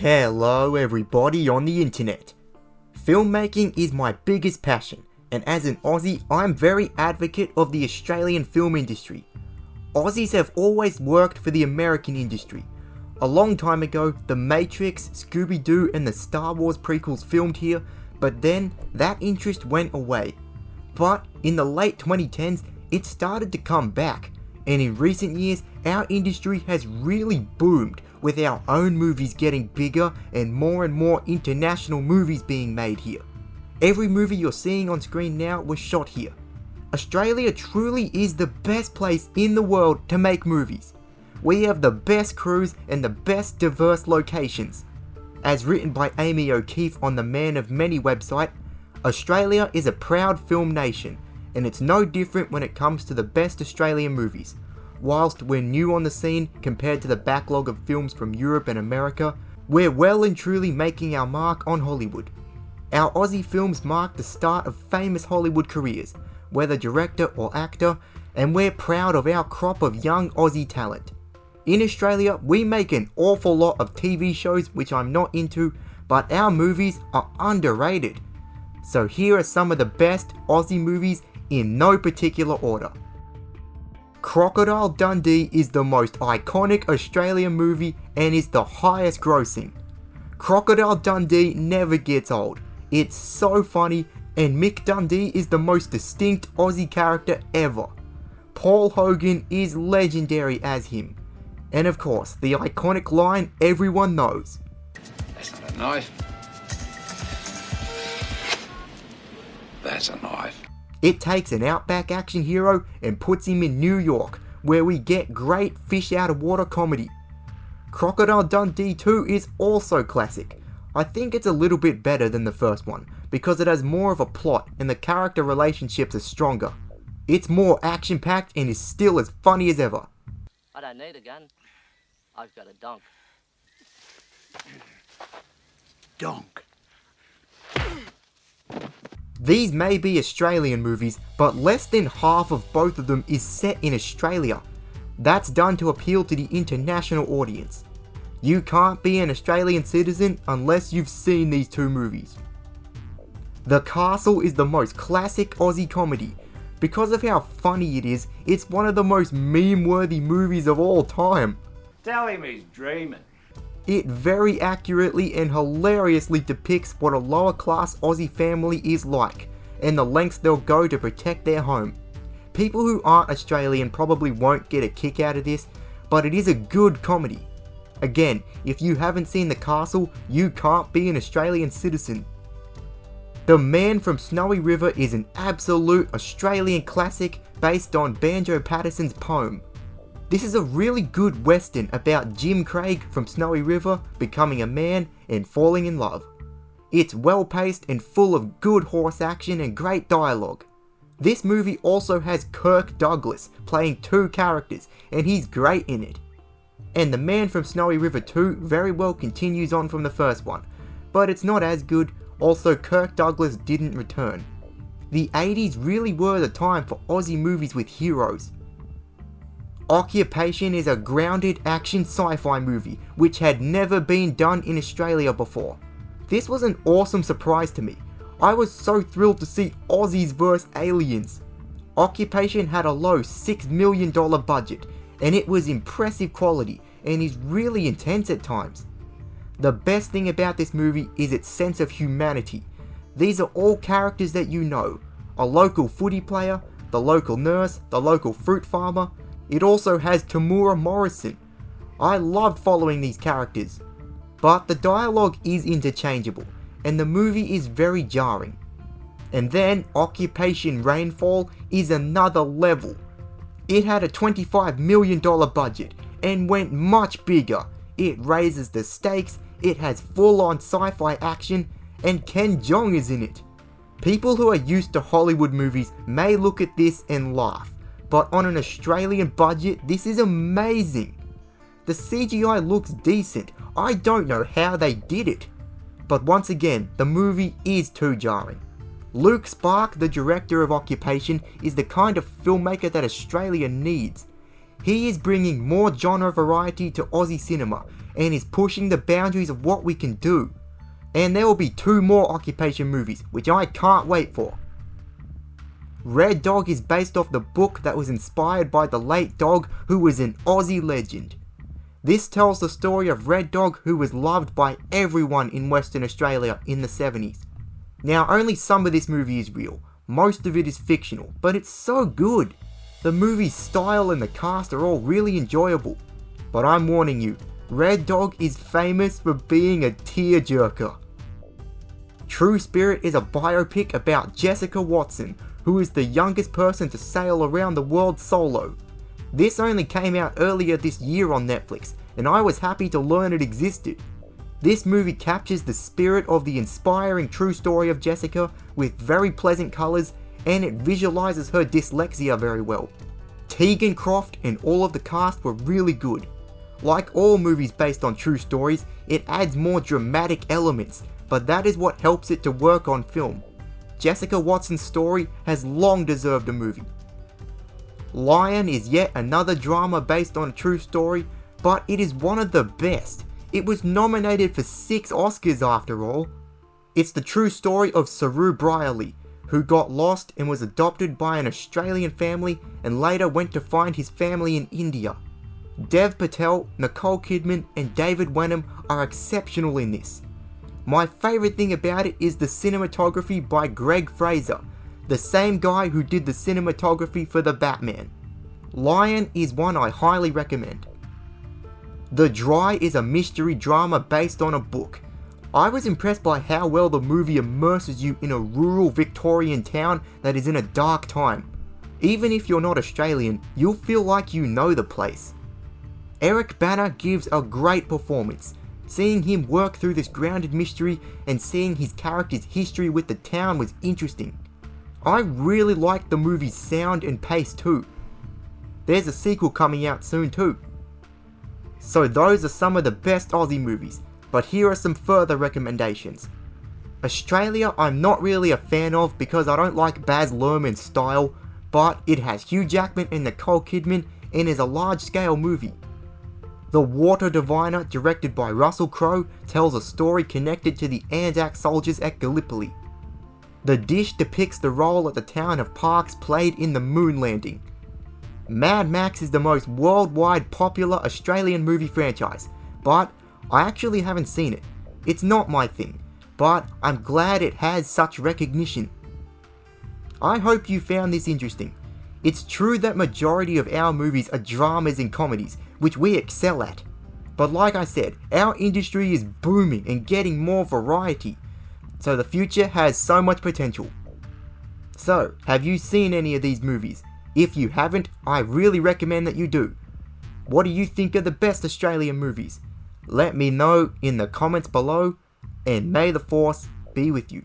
Hello everybody on the internet. Filmmaking is my biggest passion, and as an Aussie, I'm very advocate of the Australian film industry. Aussies have always worked for the American industry. A long time ago, The Matrix, Scooby-Doo and the Star Wars prequels filmed here, but then that interest went away. But in the late 2010s, it started to come back, and in recent years, our industry has really boomed, with our own movies getting bigger and more international movies being made here. Every movie you're seeing on screen now was shot here. Australia truly is the best place in the world to make movies. We have the best crews and the best diverse locations. As written by Amy O'Keefe on the Man of Many website, Australia is a proud film nation, and it's no different when it comes to the best Australian movies. Whilst we're new on the scene compared to the backlog of films from Europe and America, we're well and truly making our mark on Hollywood. Our Aussie films mark the start of famous Hollywood careers, whether director or actor, and we're proud of our crop of young Aussie talent. In Australia, we make an awful lot of TV shows which I'm not into, but our movies are underrated. So here are some of the best Aussie movies in no particular order. Crocodile Dundee is the most iconic Australian movie and is the highest grossing. Crocodile Dundee never gets old. It's so funny, and Mick Dundee is the most distinct Aussie character ever. Paul Hogan is legendary as him. And of course, the iconic line everyone knows. That's not a knife. That's a knife. It takes an outback action hero and puts him in New York, where we get great fish out of water comedy. Crocodile Dundee 2 is also classic. I think it's a little bit better than the first one, because it has more of a plot and the character relationships are stronger. It's more action packed and is still as funny as ever. I don't need a gun. I've got a donk. Donk. These may be Australian movies, but less than half of both of them is set in Australia. That's done to appeal to the international audience. You can't be an Australian citizen unless you've seen these two movies. The Castle is the most classic Aussie comedy. Because of how funny it is, it's one of the most meme-worthy movies of all time. Tell him he's dreaming. It very accurately and hilariously depicts what a lower class Aussie family is like, and the lengths they'll go to protect their home. People who aren't Australian probably won't get a kick out of this, but it is a good comedy. Again, if you haven't seen The Castle, you can't be an Australian citizen. The Man from Snowy River is an absolute Australian classic based on Banjo Paterson's poem. This is a really good western about Jim Craig from Snowy River becoming a man and falling in love. It's well paced and full of good horse action and great dialogue. This movie also has Kirk Douglas playing two characters, and he's great in it. And The Man from Snowy River 2 very well continues on from the first one, but it's not as good. Also, Kirk Douglas didn't return. The 80s really were the time for Aussie movies with heroes. Occupation is a grounded action sci-fi movie which had never been done in Australia before. This was an awesome surprise to me. I was so thrilled to see Aussies vs aliens. Occupation had a low $6 million budget, and it was impressive quality and is really intense at times. The best thing about this movie is its sense of humanity. These are all characters that you know. A local footy player, the local nurse, the local fruit farmer. It also has Tamura Morrison. I loved following these characters. But the dialogue is interchangeable, and the movie is very jarring. And then Occupation Rainfall is another level. It had a $25 million budget and went much bigger. It raises the stakes, it has full-on sci-fi action, and Ken Jeong is in it. People who are used to Hollywood movies may look at this and laugh, but on an Australian budget, this is amazing. The CGI looks decent. I don't know how they did it. But once again, the movie is too jarring. Luke Spark, the director of Occupation, is the kind of filmmaker that Australia needs. He is bringing more genre variety to Aussie cinema and is pushing the boundaries of what we can do. And there will be 2 more Occupation movies, which I can't wait for. Red Dog is based off the book that was inspired by the late Dog, who was an Aussie legend. This tells the story of Red Dog, who was loved by everyone in Western Australia in the 70s. Now, only some of this movie is real, most of it is fictional, but it's so good. The movie's style and the cast are all really enjoyable. But I'm warning you, Red Dog is famous for being a tearjerker. True Spirit is a biopic about Jessica Watson, who is the youngest person to sail around the world solo. This only came out earlier this year on Netflix, and I was happy to learn it existed. This movie captures the spirit of the inspiring true story of Jessica with very pleasant colours, and it visualises her dyslexia very well. Tegan Croft and all of the cast were really good. Like all movies based on true stories, it adds more dramatic elements, but that is what helps it to work on film. Jessica Watson's story has long deserved a movie. Lion is yet another drama based on a true story, but it is one of the best. It was nominated for 6 Oscars after all. It's the true story of Saru Brierley, who got lost and was adopted by an Australian family and later went to find his family in India. Dev Patel, Nicole Kidman and David Wenham are exceptional in this. My favourite thing about it is the cinematography by Greg Fraser, the same guy who did the cinematography for The Batman. Lion is one I highly recommend. The Dry is a mystery drama based on a book. I was impressed by how well the movie immerses you in a rural Victorian town that is in a dark time. Even if you're not Australian, you'll feel like you know the place. Eric Bana gives a great performance. Seeing him work through this grounded mystery and seeing his character's history with the town was interesting. I really liked the movie's sound and pace too. There's a sequel coming out soon too. So those are some of the best Aussie movies, but here are some further recommendations. Australia I'm not really a fan of because I don't like Baz Luhrmann's style, but it has Hugh Jackman and Nicole Kidman and is a large scale movie. The Water Diviner, directed by Russell Crowe, tells a story connected to the Anzac soldiers at Gallipoli. The Dish depicts the role that the town of Parkes played in the moon landing. Mad Max is the most worldwide popular Australian movie franchise, but I actually haven't seen it. It's not my thing, but I'm glad it has such recognition. I hope you found this interesting. It's true that majority of our movies are dramas and comedies, which we excel at. But like I said, our industry is booming and getting more variety, so the future has so much potential. So, have you seen any of these movies? If you haven't, I really recommend that you do. What do you think are the best Australian movies? Let me know in the comments below, and may the Force be with you.